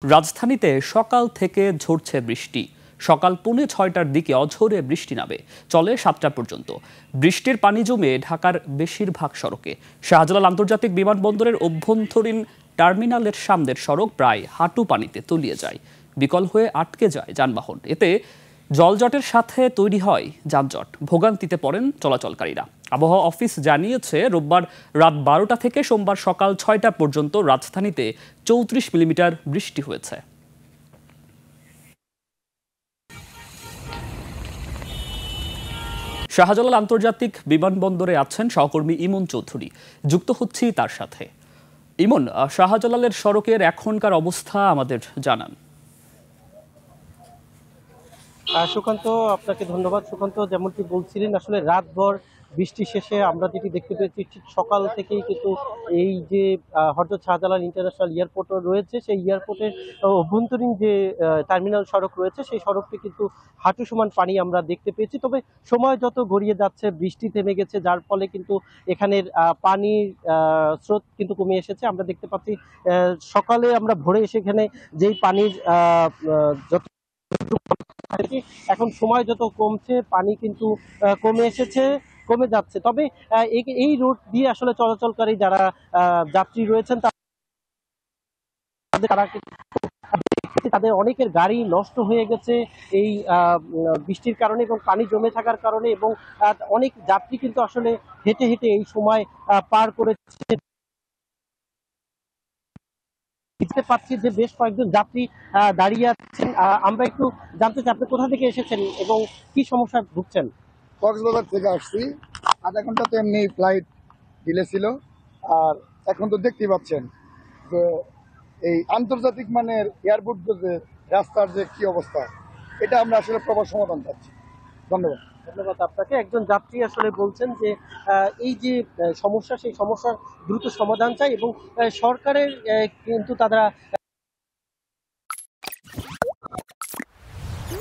রাজধানীতে সকাল থেকে ঝরছে বৃষ্টি। সকাল 6:45টার দিকে অঝোরে বৃষ্টি নামে, চলে 7টা পর্যন্ত। বৃষ্টির পানি জমে ঢাকার বেশিরভাগ সড়কে। শাহজালাল আন্তর্জাতিক বিমানবন্দরের অভ্যন্তরীণ টার্মিনালের সামনের সড়ক প্রায় হাঁটু পানিতে তলিয়ে যায়, বিকল হয়ে আটকে যায় যানবাহন। এতে জলজটের সাথে তৈরি হয় যানজট, ভোগান্তিতে পড়েন চলাচলকারীরা। আবহাওয়া অফিস জানিয়েছে, রোববার রাত 12টা থেকে সোমবার সকাল 6টা পর্যন্ত রাজধানীতে 34 মিলিমিটার বৃষ্টি হয়েছে। শাহজালাল আন্তর্জাতিক বিমানবন্দরে আছেন সহকর্মী ইমন চৌধুরী, যুক্ত হচ্ছি তার সাথে। ইমন, শাহজালালের সড়কের এখনকার অবস্থা আমাদের জানান। সুকান্ত, আপনাকে ধন্যবাদ। সুকান্ত, যেমনটি বলছিলেন, আসলে রাতভর বৃষ্টি শেষে আমরা যেটি দেখতে পেয়েছি, ঠিক সকাল থেকেই কিন্তু এই যে হযরত শাহজালাল ইন্টারন্যাশনাল এয়ারপোর্ট রয়েছে, সেই এয়ারপোর্টের অভ্যন্তরীণ যে টার্মিনাল সড়ক রয়েছে, সেই সড়কটি কিন্তু হাঁটু সমান পানি আমরা দেখতে পেয়েছি। তবে সময় যত গড়িয়ে যাচ্ছে, বৃষ্টি থেমে গেছে, যার ফলে কিন্তু এখানের পানির স্রোত কিন্তু কমে এসেছে। আমরা দেখতে পাচ্ছি সকালে আমরা ভোরে এসে এখানে যেই পানির যত এখন সময় যত কমছে, পানি কিন্তু কমে এসেছে, কমে যাচ্ছে। তবে এই রুট দিয়ে আসলে চলাচলকারী যারা যাত্রী রয়েছেন, তাদের অনেকের গাড়ি নষ্ট হয়ে গেছে এই বৃষ্টির কারণে এবং পানি জমে থাকার কারণে, এবং অনেক যাত্রী কিন্তু আসলে হেঁটে হেঁটে এই সময় পার করেছে। দেখতে পাচ্ছি যে বেশ কয়েকজন যাত্রী দাঁড়িয়ে আছেন। আমরা একটু জানতে চাই, আপনি কোথা থেকে এসেছেন এবং কি সমস্যায় ভুগছেন? কক্সবাজার থেকে আসছি। আধা ঘন্টা তো এমনি ফ্লাইট ডিলে ছিল। আর এখন তো দেখতেই পাচ্ছেন যে এই আন্তর্জাতিক মানের এয়ারপোর্ট যে রাস্তার যে কি অবস্থা, এটা আমরা আসলে প্রপার সমাধান চাচ্ছি। ধন্যবাদ। ধন্যবাদ আপনাকে। একজন যাত্রী আসলে বলছেন যে এই যে সমস্যা, সেই সমস্যার দ্রুত সমাধান চাই এবং সরকারের কিন্তু তারা